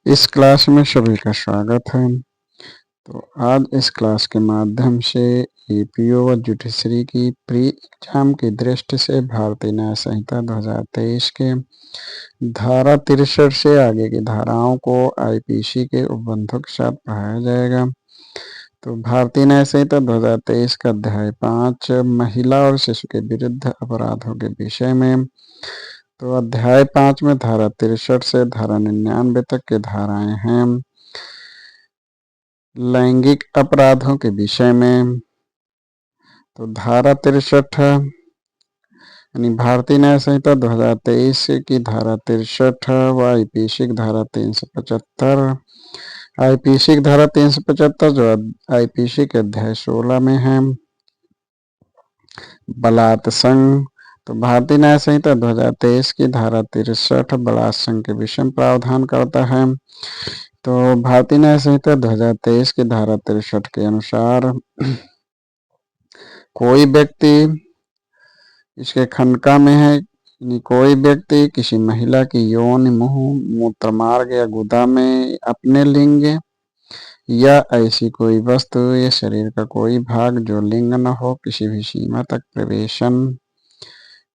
इस क्लास में सभी का स्वागत है। तो आज इस क्लास के माध्यम से ईपीओ व जुडिशरी की प्री एग्जाम की दृष्टि से भारतीय न्याय संहिता 2023 के धारा 63 से आगे की धाराओं को आईपीसी के उपबंधों के साथ पढ़ाया जाएगा। तो भारतीय न्याय संहिता 2023 का अध्याय 5 महिला और शिशु के विरुद्ध अपराधों के विषय में। तो अध्याय 5 में धारा 63 से धारा 99 तक के धाराएं हैं लैंगिक अपराधों के विषय में। तो धारा 63 यानी भारतीय न्याय संहिता 2023 की धारा 63 व आईपीसी की धारा 375, आईपीसी की धारा 375 जो आईपीसी के अध्याय 16 में है बलात्संग। तो भारतीय न्याय संहिता 2023 की धारा 63 बलात्संग के विषय में प्रावधान करता है। तो भारतीय न्याय संहिता 2023 की धारा 63 के अनुसार कोई व्यक्ति, इसके खंडका में है, कोई व्यक्ति किसी महिला की यौन, मुंह, मूत्र मार्ग या गुदा में अपने लिंग या ऐसी कोई वस्तु या शरीर का कोई भाग जो लिंग न हो किसी भी सीमा तक प्रवेशन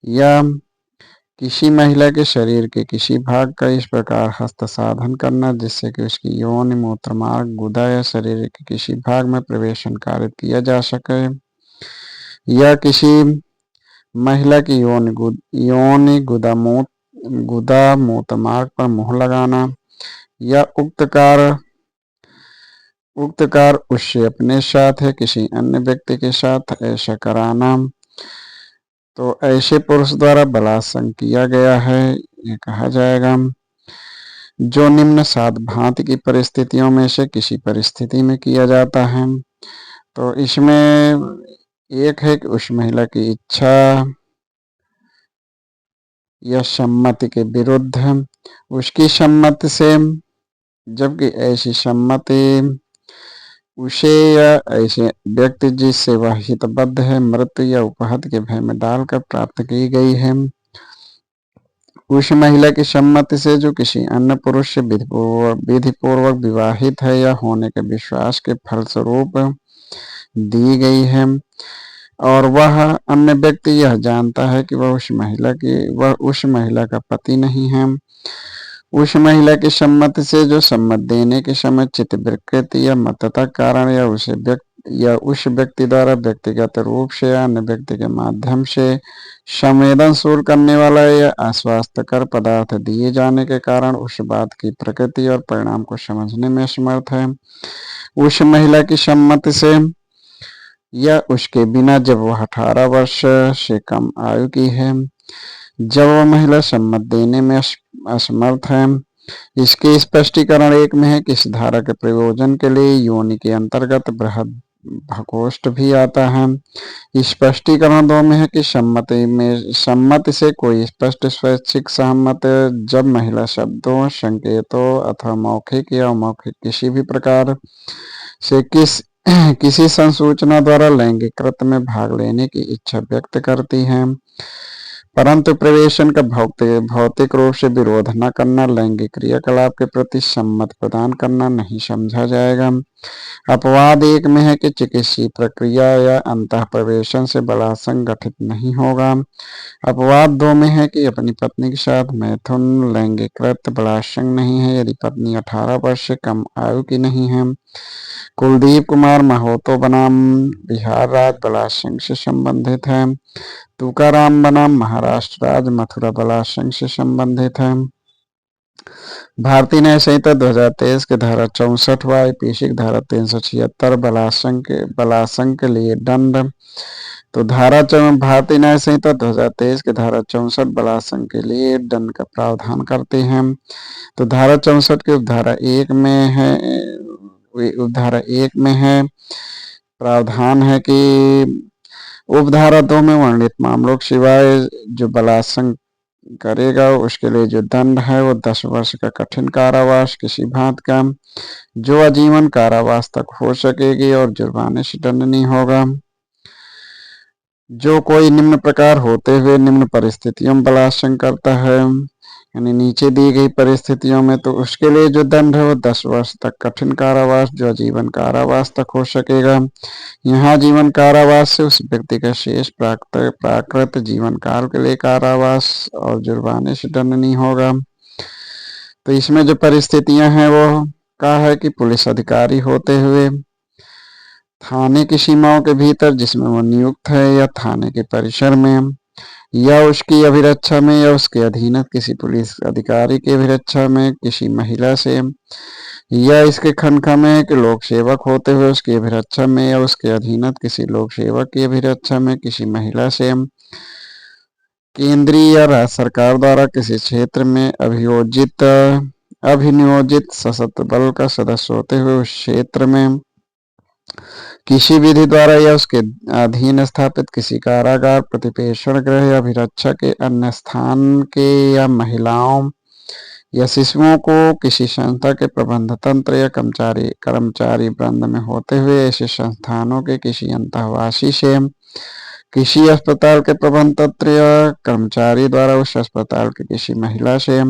या किसी महिला के शरीर के किसी भाग का इस प्रकार हस्तसाधन करना जिससे कि उसकी यौन, मूत्र मार्ग, गुदा या शरीर के किसी भाग में प्रवेशन कार्य किया जा सके या किसी महिला की यौन गुदा मूत्र मार्ग पर मुहर लगाना या उक्त कार उससे अपने साथ है किसी अन्य व्यक्ति के साथ ऐसा कराना, तो ऐसे पुरुष द्वारा बलात्संग किया गया है ये कहा जाएगा। जो निम्न 7 भांति की परिस्थितियों में से किसी परिस्थिति में किया जाता है। तो इसमें एक है कि उस महिला की इच्छा या सम्मति के विरुद्ध उसकी सम्मति से, जबकि ऐसी सम्मति उसे या ऐसे व्यक्ति जिससे वह हितबद्ध है मृत्यु या उपहत के भय में डालकर प्राप्त की गई है। उस महिला की सम्मति से जो किसी अन्य पुरुष से विधिपूर्वक विवाहित है या होने के विश्वास के फलस्वरूप दी गई है और वह अन्य व्यक्ति यह जानता है कि वह उस महिला का पति नहीं है। उस महिला की सम्मति से जो सम्मत देने के समय चित्त विकृति या मतता कारण या उस व्यक्ति द्वारा व्यक्तिगत रूप से या अन्य व्यक्ति के माध्यम से संवेदनशील करने वाला या अस्वास्थ्यकर पदार्थ दिए जाने के कारण उस बात की प्रकृति और परिणाम को समझने में असमर्थ है। उस महिला की सम्मति से या उसके बिना जब वह 18 वर्ष से कम आयु की है, जब वह महिला सम्मत देने में असमर्थ है। इसके स्पष्टीकरण 1 में है कि इस धारा के प्रयोजन के लिए योनि के अंतर्गत बृहद भकोष्ठ भी आता है। स्पष्टीकरण 2 में है कि सम्मति से कोई स्पष्ट स्वैच्छिक सहमत जब महिला शब्दों, संकेतों अथवा मौखिक या अमौखिक किसी भी प्रकार से किसी संसूचना द्वारा लैंगिक कृत्य में भाग लेने की इच्छा व्यक्त करती है, परंतु प्रवेशन का भौतिक रूप से विरोध न करना लैंगिक क्रियाकलाप के प्रति सम्मत प्रदान करना नहीं समझा जाएगा। अपवाद 1 में है कि चिकित्सीय प्रक्रिया या अंतः प्रवेशन से बलात्संग गठित नहीं होगा। अपवाद 2 में है कि अपनी पत्नी के साथ मैथुन लैंगिक कृत्य बलात्संग नहीं है यदि पत्नी 18 वर्ष से कम आयु की नहीं है। कुलदीप कुमार महतो बनाम बिहार राज्य बलात्संग से संबंधित है। तुकाराम बनाम महाराष्ट्र राज्य मथुरा बलात्संग से संबंधित है। भारतीय न्याय संहिता 2023 के धारा 64 व आईपीसी की धारा 376 बलात्संग के लिए दंड। तो भारतीय न्याय संहिता 2023 के धारा 64 बलात्संग के लिए दंड का प्रावधान करते हैं। तो धारा 64 के उपधारा 1 में है प्रावधान है कि उपधारा 2 में वर्णित मामलों के सिवाय जो बलात्संग करेगा उसके लिए जो दंड है वो 10 वर्ष का कठिन कारावास किसी भांति का जो आजीवन कारावास तक हो सकेगी और जुर्माने से दंडनीय होगा। जो कोई निम्न प्रकार होते हुए निम्न परिस्थितियों में बलात्संग करता है यानी नीचे दी गई परिस्थितियों में तो उसके लिए जो दंड है वो 10 वर्ष तक कठिन कारावास जो आजीवन कारावास तक हो सकेगा। यहाँ जीवन कारावास से उस व्यक्ति का शेष प्राकृत जीवन काल के लिए कारावास और जुर्माने से दंडनीय होगा। तो इसमें जो परिस्थितियां हैं वो क्या है कि पुलिस अधिकारी होते हुए थाने की सीमाओं के भीतर जिसमें वो नियुक्त है या थाने के परिसर में या उसकी अभिरक्षा में या उसके अधीन किसी पुलिस अधिकारी की अभिरक्षा में किसी महिला से या इसके खनखा में कि लोक सेवक होते हुए उसकी अभिरक्षा में या उसके अधीन किसी लोक सेवक की अभिरक्षा में किसी महिला से केंद्रीय या राज्य सरकार द्वारा किसी क्षेत्र में अभिनियोजित सशस्त्र बल का सदस्य होते हुए उस क्षेत्र में किसी विधि द्वारा या उसके अधीन स्थापित किसी कारागार प्रतिपेषण गृह या अभिरक्षा के अन्य स्थान के या महिलाओं या शिशुओं को किसी संस्था के प्रबंध तंत्र या कर्मचारी वृंद में होते हुए ऐसे संस्थानों के किसी अंतःवासी से किसी अस्पताल के प्रबंध तंत्र या कर्मचारी द्वारा उस अस्पताल की किसी महिला से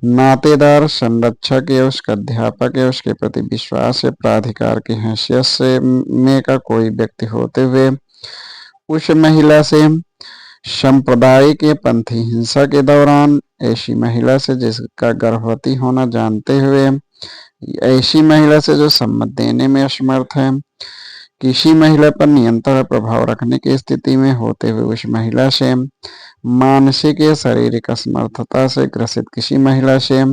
नातेदार संरक्षक या उसका अध्यापक या उसके प्रति विश्वास या प्राधिकार की हैसियत से में का कोई व्यक्ति होते हुए उस महिला से सांप्रदायिक या पंथी हिंसा के दौरान ऐसी महिला से जिसका गर्भवती होना जानते हुए ऐसी महिला से जो सम्मत देने में असमर्थ है किसी महिला पर नियंत्रण प्रभाव रखने की स्थिति में होते हुए उस महिला से मानसिक या शारीरिक असमर्थता से ग्रसित किसी महिला से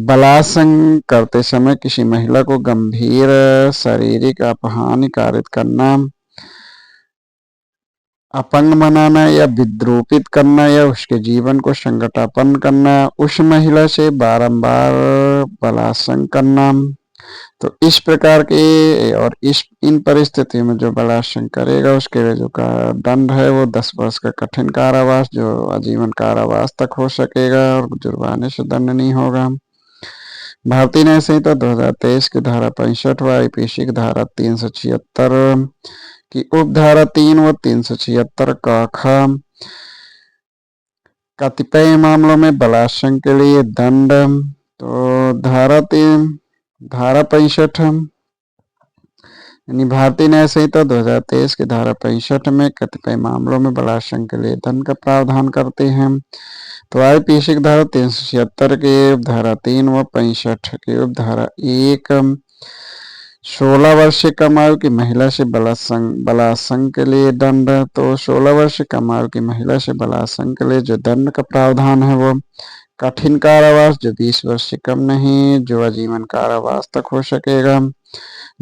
बलात्संग करते समय किसी महिला को गंभीर शारीरिक अपहानि कारित करना अपंग बनाना या विद्रूपित करना या उसके जीवन को संकटापन्न करना उस महिला से बारंबार बलात्संग करना। तो इस प्रकार के और इन परिस्थितियों में जो बलात्संग करेगा उसके लिए जो का दंड है वो 10 वर्ष का कठिन कारावास जो आजीवन कारावास तक हो सकेगा और जुर्माने से दंड नहीं होगा। भारतीय न्याय संहिता 2023 की धारा 65 व आईपीसी की धारा 376 की उपधारा 3 व 376 का कतिपय मामलों में बलात्संग के लिए दंड। तो धारा 65 यानी भारतीय न्याय संहिता 2023 की धारा 65 में कतिपय मामलों में बलात्संग के लिए दंड का प्रावधान करते हैं। तो आईपीसी की धारा 376 के धारा 3 व 65 के उपधारा 1 16 वर्ष से कम आयु की महिला से बलात्संग के लिए दंड। तो 16 वर्ष से कम आयु की महिला से बलात्संग के लिए जो दंड का प्रावधान है वो कठिन कारावास जो 20 वर्ष से कम नहीं जो आजीवन कारावास तक हो सकेगा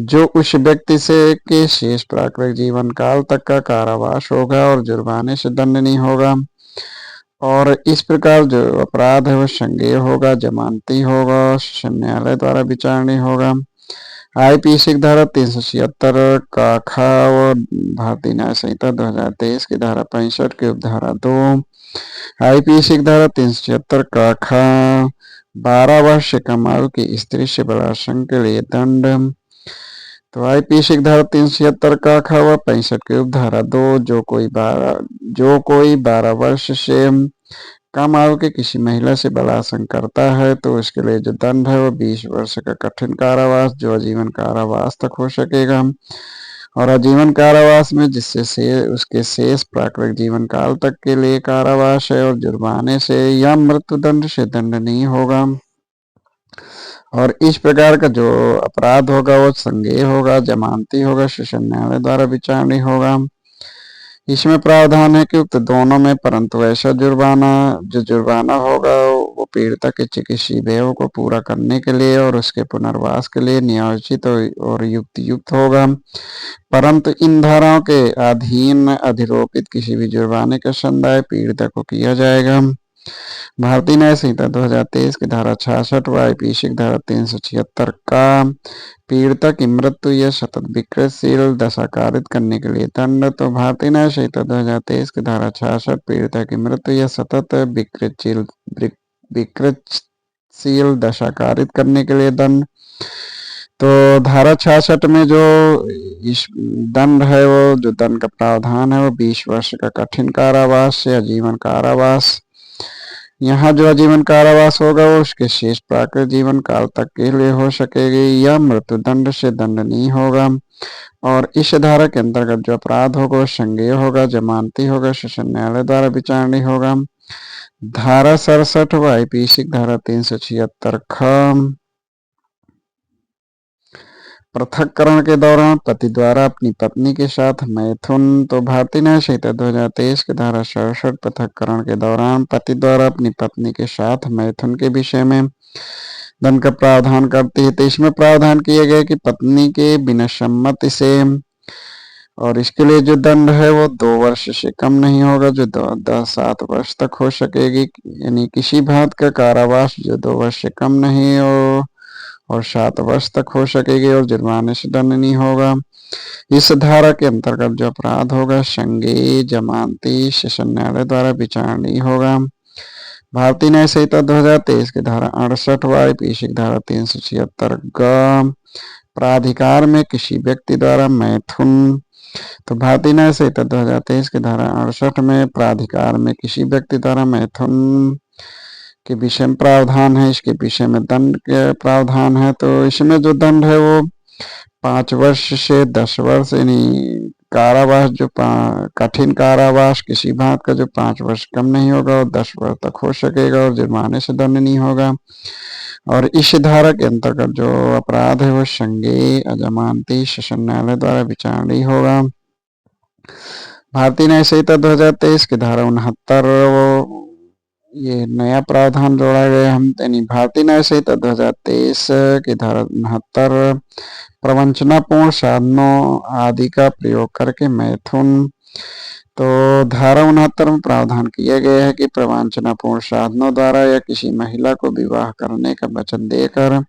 जो उस व्यक्ति से के शेष प्राकृतिक जीवन काल तक का कारावास होगा और जुर्माने से दंडनीय होगा। और इस प्रकार जो अपराध है वो संज्ञेय होगा जमानती होगा न्यायालय द्वारा विचारणीय होगा। आईपीसी की धारा 376 का खा व भारतीय न्याय संहिता 2023 की धारा 65 की उपधारा 2 आईपीसी की धारा 376 का खा 12 वर्ष से कम आयु की स्त्री से बलात्संग के लिए दंड। तो आईपीसी की धारा 376 का खा व 65 की उपधारा 2 जो कोई 12 वर्ष से कम आयु के किसी महिला से बलात्संग करता है तो उसके लिए जो दंड है वो 20 वर्ष का कठिन कारावास जो आजीवन कारावास तक हो सकेगा। और आजीवन कारावास में जिससे उसके शेष प्राकृतिक जीवन काल तक के लिए कारावास है और जुर्माने से या मृत्युदंड से दंडनीय होगा। और इस प्रकार का जो अपराध होगा वो संज्ञेय होगा जमानती होगा सेशन न्यायालय द्वारा विचारणीय होगा। इसमें प्रावधान है कि उक्त दोनों में परंतु ऐसा जुर्माना होगा वो पीड़िता के चिकित्सीय व्यय को पूरा करने के लिए और उसके पुनर्वास के लिए नियोजित और युक्त होगा परंतु इन धाराओं के अधीन अधिरोपित किसी भी जुर्माने का संदाय पीड़िता को किया जाएगा। भारतीय न्याय संहिता 2023 की धारा 66 व आईपीसी की धारा 376 का पीड़िता की मृत्यु या सतत विकृतशील दशा कारित करने के लिए दंड। तो भारतीय न्याय संहिता 2023 की धारा 66 पीड़िता की मृत्यु या सतत विकृतशील दशा कारित करने के लिए दंड। तो धारा 66 में जो इस दंड है वो जो दंड का प्रावधान है वो 20 वर्ष का कठिन कारावास से आजीवन कारावास यहाँ जो आजीवन कारावास होगा वो उसके शेष प्राकृतिक जीवन काल तक के लिए हो सकेगी या मृत्युदंड से दंडनीय होगा। और इस धारा के अंतर्गत जो अपराध होगा वो संज्ञेय होगा, जमानती होगा, सेशन न्यायालय द्वारा विचारणीय होगा। धारा 67 व आईपीसी धारा 376 ख पृथककरण के दौरान पति द्वारा अपनी पत्नी के साथ मैथुन। तो भारतीय न्याय संहिता 2023 की धारा 67 पृथककरण के दौरान पति द्वारा अपनी पत्नी के साथ मैथुन के विषय में दंड का प्रावधान करती है। तो इसमें प्रावधान किया गया कि पत्नी के बिना सम्मति से, और इसके लिए जो दंड है वो 2 वर्ष से कम नहीं होगा, जो 7 वर्ष तक हो सकेगी। यानी किसी भांति का कारावास जो 2 वर्ष से कम नहीं हो और 7 वर्ष तक हो सकेगी और जुर्माने से दंडनीय होगा। इस धारा के अंतर्गत जो अपराध होगा संज्ञेय, जमानती, सेशन न्यायालय द्वारा विचारणीय होगा। भारतीय न्याय संहिता 2023 की धारा 68 व आईपीसी की धारा 376 ग प्राधिकार में किसी व्यक्ति द्वारा मैथुन। तो भारतीय न्याय संहिता 2023 की धारा 68 में प्राधिकार में किसी व्यक्ति द्वारा मैथुन के विषय में प्रावधान है। इसके विषय में दंड के प्रावधान है। तो इसमें जो दंड है वो 5 वर्ष से 10 वर्ष, यानी कारावास जो कठिन कारावास किसी बात का जो 5 वर्ष कम नहीं होगा और 10 वर्ष तक हो सकेगा और जुर्माने से दंडनीय होगा। और इस धारा के अंतर्गत जो अपराध है वो संज्ञेय, अजमानती, सेशन न्यायालय द्वारा विचारणीय होगा। भारतीय न्याय संहिता 2023 की धारा 69 ये नया प्रावधान जोड़ा गया हम, यानी भारतीय न्याय संहिता 2023 की धारा 69 प्रवंचनापूर्ण साधनों आदि का प्रयोग करके मैथुन। तो धारा 69 में प्रावधान किया गया है कि प्रवंचनापूर्ण साधनों द्वारा या किसी महिला को विवाह करने का वचन देकर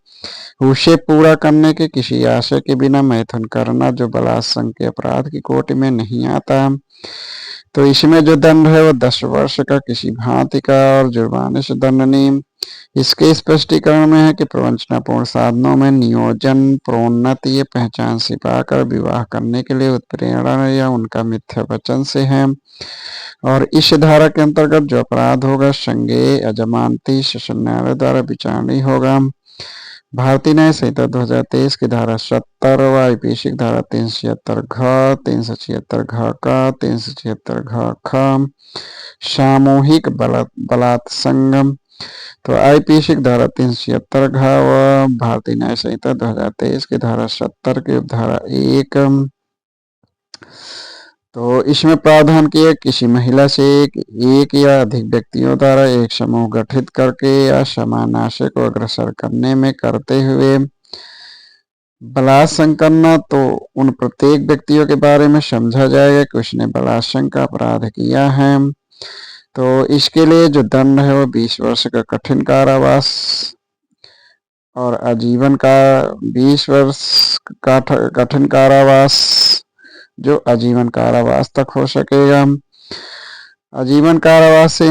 उसे पूरा करने के किसी आशय के बिना मैथुन करना जो बलात्संग के अपराध की कोटि में नहीं आता। तो इसमें जो दंड है वो 10 वर्ष का किसी भांति का और जुर्माने से दंडनीय। इसके स्पष्टीकरण में है कि प्रवंचनापूर्ण साधनों में नियोजन, प्रोन्नति, पहचान छिपाकर विवाह करने के लिए उत्प्रेरणा या उनका मिथ्या वचन से है। और इस धारा के अंतर्गत जो अपराध होगा संज्ञेय, अजमानती, सेशन न्यायालय द्वारा विचारणीय होगा। भारतीय न्याय संहिता 2023 की धारा 70 व आईपीसी की धारा 376 घ, 376 घ का, 376 घ ख सामूहिक बलात्संग। तो आईपीसी की धारा 376 घ व भारतीय न्याय संहिता 2023 की धारा 70 की उपधारा 1। तो इसमें प्रावधान किया किसी महिला से एक या अधिक व्यक्तियों द्वारा एक समूह गठित करके या समान आशय को अग्रसर करने में करते हुए बलात्संग करना। तो उन प्रत्येक व्यक्तियों के बारे में समझा जाएगा कि उसने बलात्संग का अपराध किया है। तो इसके लिए जो दंड है वो 20 वर्ष का कठिन कारावास और आजीवन का 20 वर्ष का कठिन कारावास जो आजीवन कारावास तक हो सकेगा। आजीवन कारावास से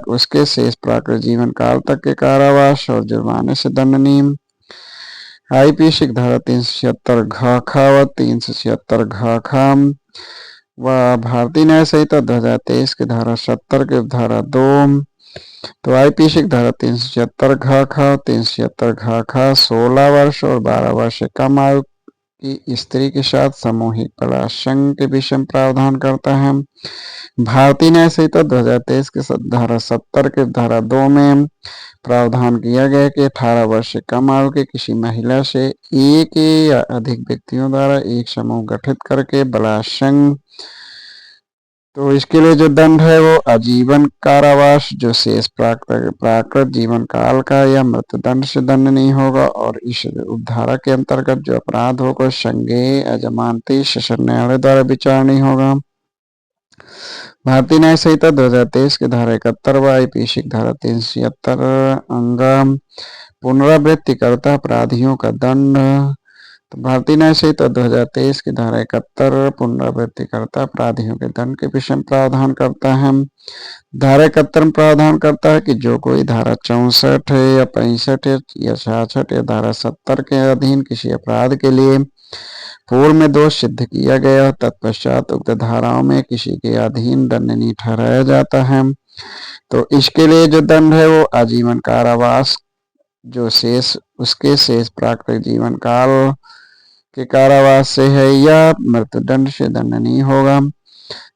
उसके शेष प्राकृतिक जीवन काल तक के कारावास और जुर्माने से दंडनीय। आईपीसी की धारा 376 घ ख व 376 घ ख व भारतीय न्याय संहिता 2023 की धारा 70 की धारा 2। तो आईपीसी की धारा 376 घ ख 376 घ ख 16 वर्ष और 12 वर्ष से कम आयु की स्त्री के साथ सामूहिक बलात्संग के विषय में प्रावधान करता है। भारतीय न्याय संहिता 2023 के धारा 70 के धारा 2 में प्रावधान किया गया कि 18 वर्ष से कम आयु के किसी महिला से एक या अधिक व्यक्तियों द्वारा एक समूह गठित करके बलात्संग। तो इसके लिए जो दंड है वो आजीवन कारावास जो शेष प्राकृत जीवन काल का या मृत्युदंड से दंड नहीं होगा। और इस उपधारा के अंतर्गत जो अपराध होगा संज्ञेय, अजमानती, सेशन न्यायालय द्वारा विचारणीय होगा। भारतीय न्याय संहिता 2023 की धारा 71 व आईपीसी की धारा 376 अंग पुनरावृत्ति करता अपराधियों का दंड। तो भारतीय न्याय संहिता 2023 की धारा 71 पुनरावृत्ति करता अपराधियों के दंड के विषय में प्रावधान करता है। धारा 71 में प्रावधान करता है कि जो कोई धारा 64 है या 65 या 66 या धारा 70 के अधीन किसी अपराध के लिए पूर्व में दोष सिद्ध किया गया तत्पश्चात उक्त धाराओं में किसी के अधीन दंडनीय ठहराया जाता है। तो इसके लिए जो दंड है वो आजीवन कारावास जो शेष उसके शेष प्राकृतिक जीवन काल के कारावास से है या मृत्युदंड से दंडनीय होगा।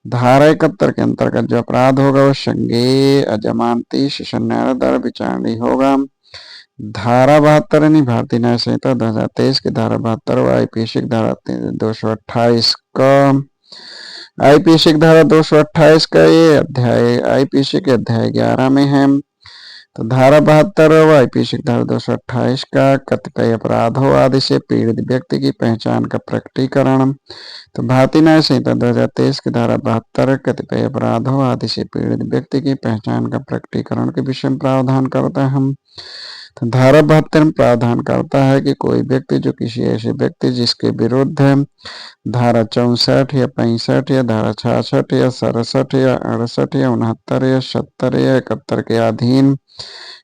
धारा 71 के अंतर्गत जो अपराध होगा वो संज्ञेय अजमानती शिशन न्यायालय द्वारा विचारणीय होगा। धारा 72 भारतीय न्याय संहिता 2023 की धारा 72 व आईपीसी की धारा 228 का आईपीसी की धारा 228 का ये अध्याय आईपीसी के अध्याय 11 में है। तो धारा 72 व आईपीसी की धारा 228 का कतिपय अपराधों आदि से पीड़ित व्यक्ति की पहचान का प्रकटीकरण। तो भारतीय न्याय संहिता 2023 की धारा 72 कतिपय अपराधों आदि से पीड़ित व्यक्ति की पहचान का प्रकटीकरण के विषय में प्रावधान करता है। तो धारा 72 में प्रावधान करता है कि कोई व्यक्ति जो किसी ऐसे व्यक्ति जिसके विरुद्ध धारा 64 या 65 या धारा 66 या 67 या 68 या 69 या 70 या 71 के अधीन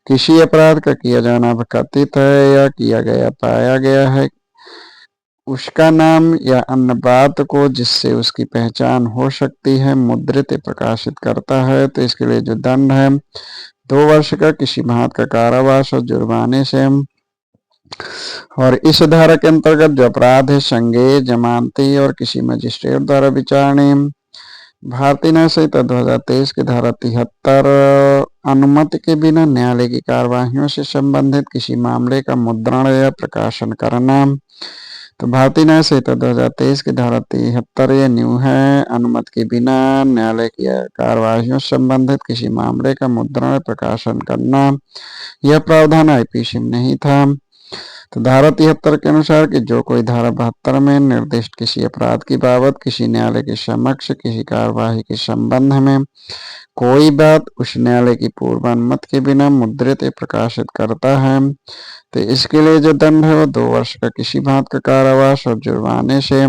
किसी अपराध का किया जाना कथित है या किया गया पाया गया है, उसका नाम या अन्य बात को जिससे उसकी पहचान हो सकती है मुद्रित प्रकाशित करता है। तो इसके लिए जो दंड है 2 वर्ष का किसी भांत का कारावास और जुर्माने से। और इस धारा के अंतर्गत जो अपराध है संज्ञेय जमानती और किसी मजिस्ट्रेट द्वारा विचारणीय। भारतीय न्याय संहिता 2023 की धारा 73 अनुमति के बिना न्यायालय की कार्यवाहियों से संबंधित किसी मामले का मुद्रण या प्रकाशन करना। तो भारतीय न्याय संहिता 2023 की धारा 73 ये न्यू है, अनुमति के बिना न्यायालय की कार्यवाहियों से संबंधित किसी मामले का मुद्रण या प्रकाशन करना, यह प्रावधान आईपीसी में नहीं था। तो धारा 73 के अनुसार कि जो कोई धारा 72 में निर्दिष्ट किसी अपराध की बाबत किसी न्यायालय के समक्ष किसी कार्यवाही के संबंध में कोई बात उस न्यायालय की पूर्व अनुमति के बिना मुद्रित प्रकाशित करता है, तो इसके लिए जो दंड है वो 2 वर्ष का किसी भांत का कारावास और जुर्माने से।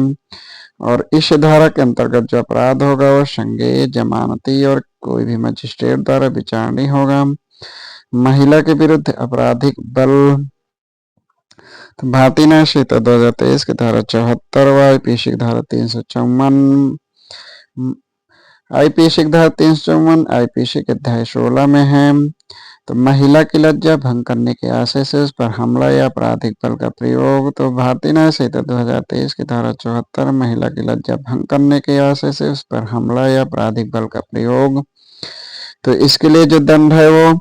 और इस धारा के अंतर्गत जो अपराध होगा वो संज्ञेय जमानती और कोई भी मजिस्ट्रेट द्वारा विचारणीय होगा। महिला के विरुद्ध आपराधिक बल। तो भारतीय न्याय संहिता 2023 की धारा 74 व आईपीसी की धारा 354 आईपीसी की धारा 354 आईपीसी के अध्याय 16 में है। तो महिला की लज्जा भंग करने के आशय से उस पर हमला या आपराधिक बल का प्रयोग। तो भारतीय न्याय संहिता 2023 की धारा 74 महिला की लज्जा भंग करने के आशय से उस पर हमला या आपराधिक बल का प्रयोग। तो इसके लिए जो दंड है वो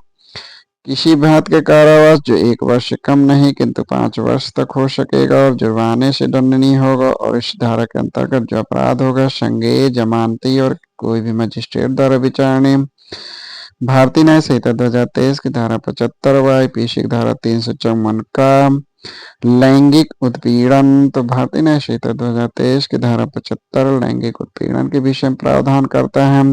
किसी भांत के कारावास जो 1 वर्ष से कम नहीं किंतु 5 वर्ष तक हो सकेगा और जुर्माने से दंडनीय होगा। और इस धारा के अंतर्गत जो अपराध होगा संज्ञेय जमानती और कोई भी मजिस्ट्रेट द्वारा विचारणीय। भारतीय न्याय संहिता 2023 की धारा 75 व आईपीसी की धारा 354 का लैंगिक उत्पीड़न। तो भारतीय न्याय संहिता 2023 की धारा 75 लैंगिक उत्पीड़न के विषय में प्रावधान करता है।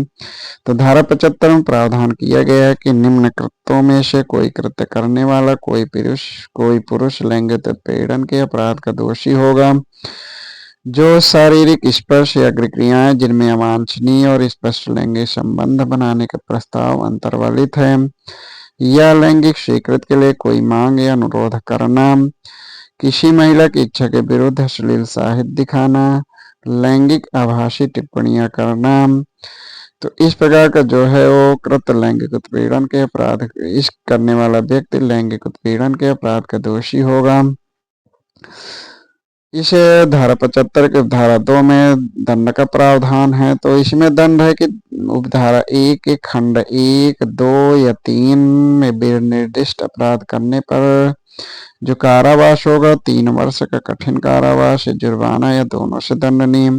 तो धारा 75 में प्रावधान किया गया है कि निम्न कृत्यों में से कोई कृत्य करने वाला कोई पुरुष लैंगिक उत्पीड़न के अपराध का दोषी होगा जो शारीरिक स्पर्श या क्रियाएं जिनमें अवांछनीय और स्पष्ट लैंगिक संबंध बनाने का प्रस्ताव अंतर्वलित है या लैंगिक स्वीकृति के लिए कोई मांग या अनुरोध करना, किसी महिला की इच्छा के विरुद्ध अश्लील साहित्य दिखाना, लैंगिक आभासी टिप्पणियां करना। तो इस प्रकार का जो है वो कृत्य लैंगिक उत्पीड़न के अपराध इस करने वाला व्यक्ति लैंगिक उत्पीड़न के अपराध का दोषी होगा। इस धारा 75 के धारा 2 में दंड का प्रावधान है। तो इसमें दंड है कि उपधारा 1 के खंड 1, 2 या 3 में निर्दिष्ट अपराध करने पर जो कारावास होगा 3 वर्ष का कठिन कारावास, जुर्माना या दोनों से दंडनीय।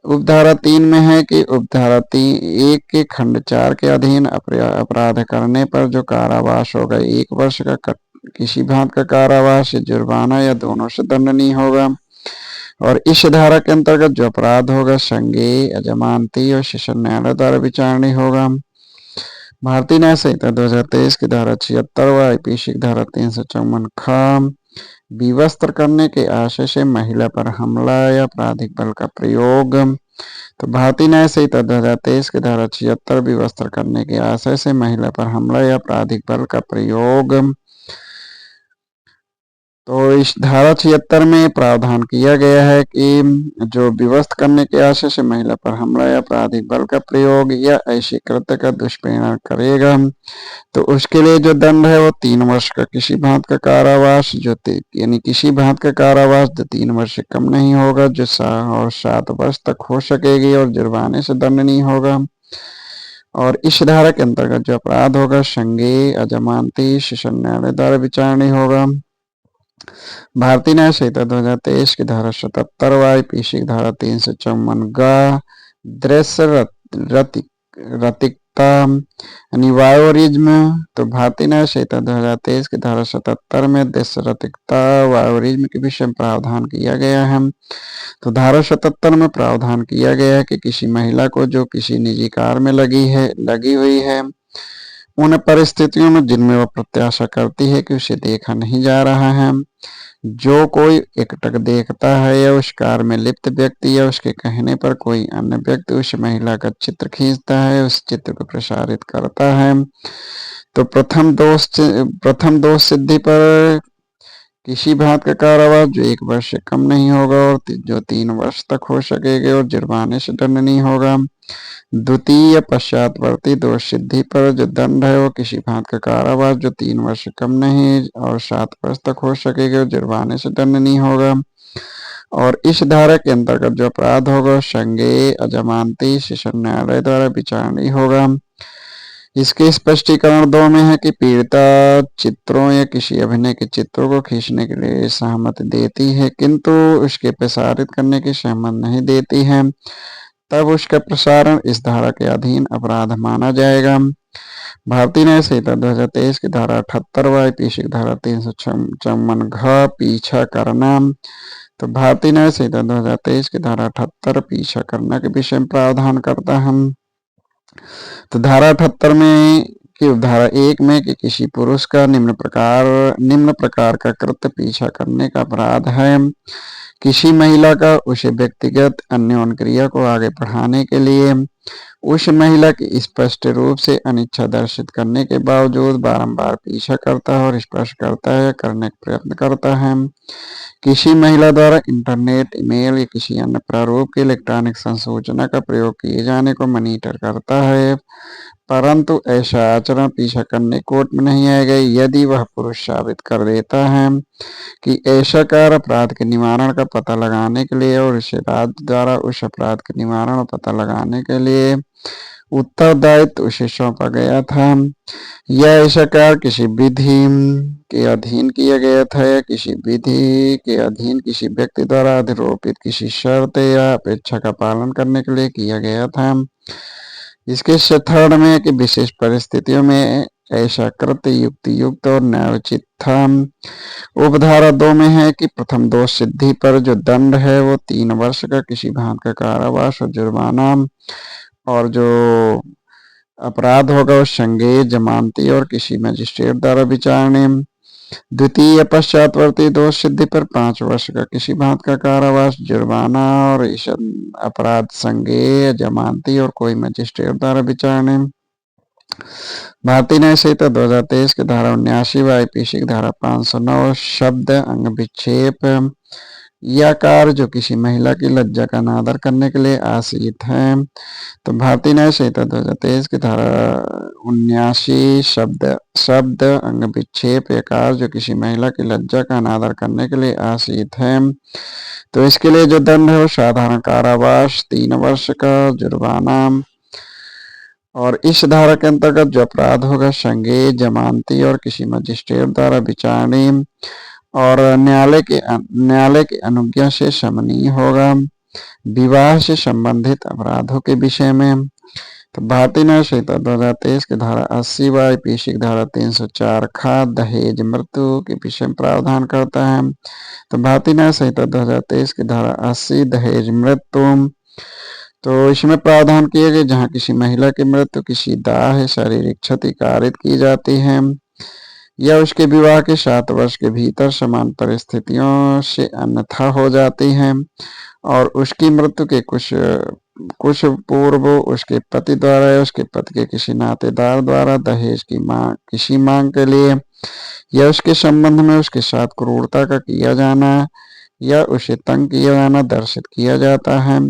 उपधारा 3 में है कि उपधारा 1 के खंड 4 के अधीन अपराध करने पर जो कारावास होगा 1 वर्ष का किसी भांत का कारावास, जुर्माना या दोनों से दंडनीय होगा। और इस धारा के अंतर्गत जो अपराध होगा संज्ञेय अजमानती और सेशन न्यायालय द्वारा विचारणीय होगा। भारतीय न्याय संहिता 2023 की धारा 76 व आईपीसी की धारा 354 ख विवस्त्र करने के आशय से महिला पर हमला या आपराधिक बल का प्रयोग। तो भारतीय न्याय संहिता 2023 की धारा 76 विवस्त्र करने के आशय से महिला पर हमला या आपराधिक बल का प्रयोग। तो इस धारा 76 में प्रावधान किया गया है कि जो विवश करने के आशय से महिला पर हमला या आपराधिक बल का प्रयोग या ऐसे कृत्य का दुष्परिणाम करेगा तो उसके लिए जो दंड है वो 3 वर्ष का किसी भांत का कारावास यानी किसी भांत का कारावास जो 3 वर्ष से कम नहीं होगा जो 7 वर्ष तक हो सकेगी और जुर्माने से दंडनीय होगा। और इस धारा के अंतर्गत जो अपराध होगा संज्ञेय अजमानती सेशन न्यायालय द्वारा विचारणीय होगा। भारतीय न्याय संहिता 2023 की धारा 77 आईपीसी की धारा 354 ग दृश्य रतिकता वायोरिज्म। तो भारतीय न्याय संहिता 2023 की धारा 77 में दृश्य रतिकता वायोरिज्म के विषय में प्रावधान किया गया है। तो धारा 77 में प्रावधान किया गया है कि किसी महिला को जो किसी निजी कार्य में लगी हुई है उन परिस्थितियों में जिनमें वह प्रत्याशा करती है कि उसे देखा नहीं जा रहा है, जो कोई एकटक देखता है या उस कार्य में लिप्त व्यक्ति या उसके कहने पर कोई अन्य व्यक्ति उस महिला का चित्र खींचता है, उस चित्र को प्रसारित करता है, तो प्रथम दोष सिद्धि पर किसी भांत का कारावास जो 1 वर्ष से कम नहीं होगा और जो 3 वर्ष तक हो सकेगा और जुर्माने से दंडनीय होगा। द्वितीय पश्चातवर्ती दोष सिद्धि पर जो दंड है वो किसी भांत का कारावास जो 3 वर्ष से कम नहीं और 7 वर्ष तक हो सकेगा और जुर्माने से दंडनीय होगा। और इस धारा के अंतर्गत जो अपराध होगा संज्ञेय अजमानती सेशन न्यायालय द्वारा विचारणीय होगा। इसके स्पष्टीकरण 2 में है कि पीड़िता चित्रों या किसी अभिनय के चित्रों को खींचने के लिए सहमति देती है किंतु उसके प्रसारित करने की सहमति नहीं देती है, तब उसका प्रसारण इस धारा के अधीन अपराध माना जाएगा। भारतीय न्याय संहिता 2023 की धारा 78 आईपीसी की धारा 354 घ पीछा करना। तो भारतीय न्याय संहिता 2023 की धारा 78 पीछा करना के विषय में प्रावधान करता है। तो धारा 78 में की धारा 1 में कि किसी पुरुष का निम्न प्रकार का कृत्य पीछा करने का अपराध है। किसी महिला का उसे व्यक्तिगत अन्योन क्रिया को आगे बढ़ाने के लिए उस महिला की स्पष्ट रूप से अनिच्छा दर्शित करने के बावजूद बारंबार पीछा करता है और स्पर्श करता है, करने का प्रयत्न करता है। किसी महिला द्वारा इंटरनेट, ईमेल या किसी अन्य प्रारूप के इलेक्ट्रॉनिक संसूचना का प्रयोग किए जाने को मॉनिटर करता है, परंतु ऐसा आचरण पीछा करने कोर्ट में नहीं आएगा यदि वह पुरुष साबित कर देता है कि ऐसा कार्य अपराध के निवारण का पता लगाने के लिए और उसे राज्य द्वारा उस अपराध के निवारण और पता लगाने के लिए उत्तरदायित्व उसे सौंपा गया था, या ऐसा कार्य किसी विधि के अधीन किया गया था या किसी विधि के अधीन किसी व्यक्ति द्वारा अधिरोपित किसी शर्त या अपेक्षा का पालन करने के लिए किया गया था। इसके थर्ड में कि विशेष परिस्थितियों में ऐसा कृत्य युक्त और न्यायोचित था। उपधारा 2 में है कि प्रथम दोष सिद्धि पर जो दंड है वो 3 वर्ष का किसी भांत का कारावास और जुर्माना, और जो अपराध होगा वो संज्ञेय जमानती और किसी मजिस्ट्रेट द्वारा विचारणीय। द्वितीय पश्चातवर्ती दोष सिद्धि पर 5 वर्ष का किसी भांत का कारावास, जुर्माना और इस अपराध संज्ञेय जमानती और कोई मजिस्ट्रेट द्वारा विचारणीय। भारतीय न्याय संहिता 2023 की धारा 79 व आईपीसी की धारा 509 शब्द अंग विक्षेप या कार्य जो किसी महिला की लज्जा का अनादर करने के लिए आश्रित है। तो भारतीय न्याय संहिता 2023 की धारा 79 शब्द अंग विक्षेप या कार्य जो किसी महिला की लज्जा का अनादर करने के लिए आश्रित है। तो इसके लिए जो दंड है वो साधारण कारावास 3 वर्ष का, जुर्माना, और इस धारा के अंतर्गत जो अपराध होगा संज्ञेय जमानती और किसी मजिस्ट्रेट द्वारा विचारणीय और न्यायालय की अनुज्ञा से शमनीय होगा। विवाह से संबंधित अपराधों के विषय में तो भारतीय न्याय संहिता 2023 की धारा 80 व आईपीसी की धारा 304 खा दहेज मृत्यु के विषय में प्रावधान करता है। तो भारतीय न्याय संहिता 2023 की धारा 80 दहेज मृत्यु, तो इसमें प्रावधान किए गए जहां किसी महिला की मृत्यु किसी दाह शारीरिक क्षति कारित की जाती है या उसके विवाह के 7 वर्ष के भीतर समान परिस्थितियों से अन्यथा हो जाती है और उसकी मृत्यु के कुछ पूर्व उसके पति द्वारा या उसके पति के किसी नातेदार द्वारा दहेज की किसी मांग के लिए या उसके संबंध में उसके साथ क्रूरता का किया जाना या उसे तंग किया जाना दर्शित किया जाता है,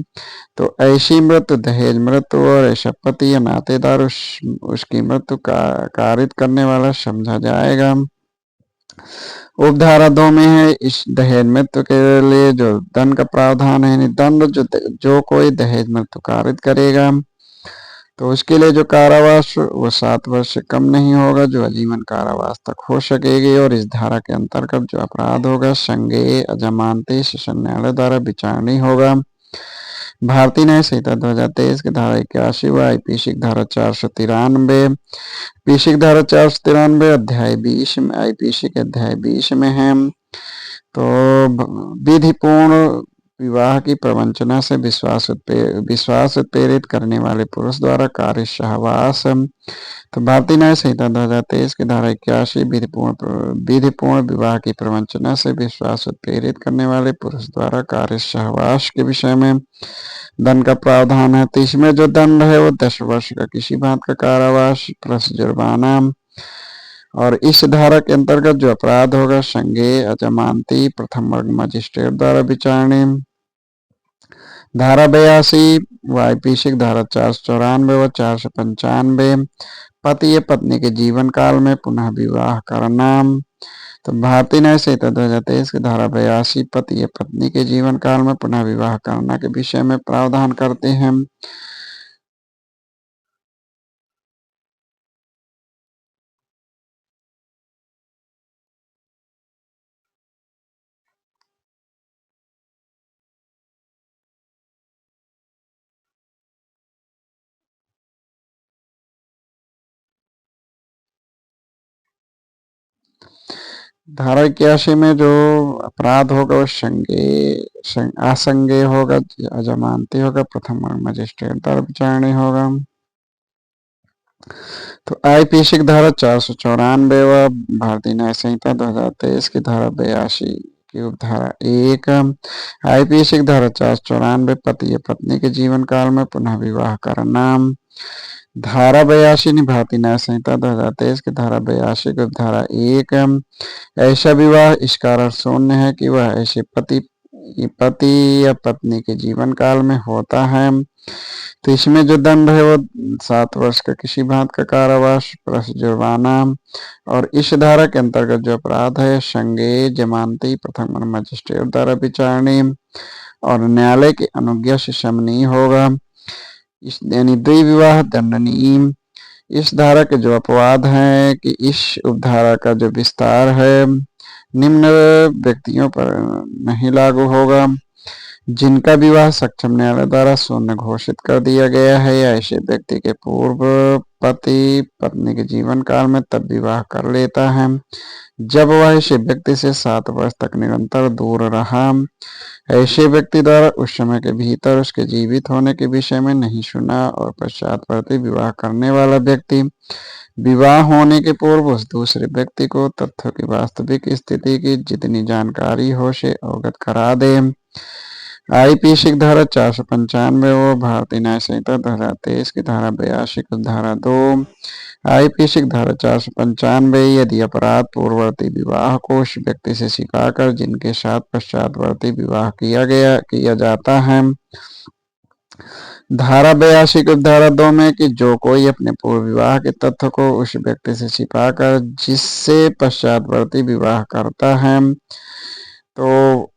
तो ऐसी मृत्यु दहेज मृत्यु और ऐसा पति या नातेदार उसकी मृत्यु का कारित करने वाला समझा जाएगा। उपधारा 2 में है इस दहेज मृत्यु के लिए जो दंड का प्रावधान है, यानी दंड जो कोई दहेज मृत्यु कारित करेगा तो उसके लिए जो कारावास वो 7 वर्ष से कम नहीं होगा, जो आजीवन कारावास तक हो सकेगी। और इस धारा के अंतर्गत जो अपराध होगा संज्ञेय अजमानती सेशन न्यायालय द्वारा विचारणीय होगा। भारतीय न्याय संहिता 2023 की धारा 81 व आईपीसी की धारा 493 पीसी की धारा 493 अध्याय 20 में आईपीसी के अध्याय 20 में है। तो विधिपूर्ण विवाह की प्रवंचना से विश्वास उत्प्रेरित करने वाले पुरुष द्वारा कार्य सहवास। तो भारतीय न्याय संहिता 2023 की धारा 81 विधिपूर्ण विवाह की प्रवंचना से विश्वास उत्प्रेरित करने वाले पुरुष द्वारा कार्य सहवास के विषय में दंड का प्रावधान है। तो इसमें जो दंड है वो 10 वर्ष का किसी बात का कारावास प्लस जुर्माना। और इस धारा के अंतर्गत जो अपराध होगा संज्ञेय अजमानती प्रथम वर्ग मजिस्ट्रेट द्वारा विचारणीय। धारा 82 व आईपीसी धारा 494 व 495 पति या पत्नी के जीवन काल में पुनः विवाह करना। तो भारतीय न्याय संहिता 2023 की धारा 82 पति या पत्नी के जीवन काल में पुनः विवाह करना के विषय में प्रावधान करते हैं। धारा 81 में जो अपराध होगा वो असंज्ञेय होगा, अजमानती होगा, प्रथम वर्ग मजिस्ट्रेट द्वारा विचारणीय होगा। तो आईपीसी की धारा 494 व भारतीय न्याय संहिता 2023 की धारा 82 की उपधारा 1 आईपीसी की धारा 494 पति या पत्नी के जीवन काल में पुनः विवाह करना। धारा 82 भारतीय न्याय संहिता 2023 की धारा 82 की उपधारा 1 ऐसा विवाह इस कारण शून्य है कि वह ऐसे पति या पत्नी के जीवन काल में होता है। तो इसमें जो दंड है वो 7 वर्ष का किसी बात का कारावास प्लस जुर्माना। और इस धारा के अंतर्गत जो अपराध है संज्ञेय जमानती प्रथम मजिस्ट्रेट द्वारा विचारणीय और न्यायालय की अनुज्ञा से शमनीय होगा, इस यानी द्विविवाह दंडनीय। इस धारा के जो अपवाद हैं कि इस उपधारा का जो विस्तार है निम्न व्यक्तियों पर नहीं लागू होगा: जिनका विवाह सक्षम न्यायालय द्वारा शून्य घोषित कर दिया गया है या ऐसे व्यक्ति के पूर्व पति पत्नी के जीवन काल में तब विवाह कर लेता है जब वह ऐसे व्यक्ति से 7 वर्ष तक निरंतर दूर रहा, ऐसे व्यक्ति द्वारा उस समय के भीतर उसके जीवित होने के विषय में नहीं सुना और पश्चातवर्ती विवाह करने वाला व्यक्ति विवाह होने के पूर्व उस दूसरे व्यक्ति को तथ्यों की वास्तविक स्थिति की जितनी जानकारी हो से अवगत करा दे। आईपीसी की धारा 495 व भारतीय न्याय संहिता 2023 की धारा 82 की धारा 2 आईपीसी की धारा 495 यदि अपराध पूर्ववर्ती विवाह को उस व्यक्ति से छिपाकर जिनके साथ पश्चातवर्ती विवाह किया जाता है। धारा 82 की धारा 2 में कि जो कोई अपने पूर्व विवाह के तथ्य को उस व्यक्ति से छिपाकर जिससे पश्चातवर्ती विवाह करता है तो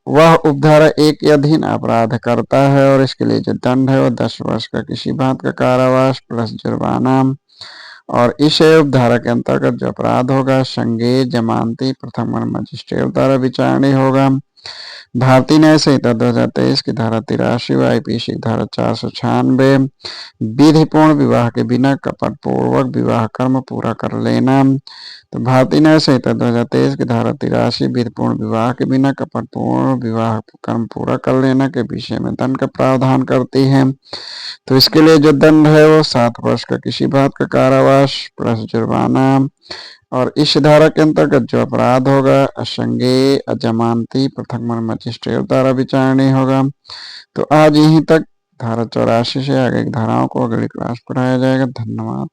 वह उपधारा 1 के अधीन अपराध करता है और इसके लिए जो दंड है वो 10 वर्ष का किसी बात का कारावास प्लस जुर्माना। और इस उपधारा के अंतर्गत जो अपराध होगा संज्ञेय जमानती प्रथम मजिस्ट्रेट द्वारा विचारणीय होगा। भारतीय न्याय संहिता 2023 की धारा 83 व आईपीसी की धारा 496 विधिपूर्ण विवाह के बिना कपटपूर्वक विवाह कर्म पूरा कर लेना। तो भारतीय न्याय संहिता 2023 की धारा 83 विधिपूर्ण विवाह के बिना कपटपूर्ण विवाह कर्म पूरा कर लेना के विषय में दंड का प्रावधान करती है। तो इसके लिए जो दंड है वो 7 वर्ष का किसी बात का कारावास प्लस जुर्माना। और इस धारा के अंतर्गत जो अपराध होगा असंज्ञेय अजमानती प्रथम मजिस्ट्रेट द्वारा विचारणीय होगा। तो आज यहीं तक धारा 84 से आगे की धाराओं को अगली क्लास पढ़ाया जाएगा। धन्यवाद।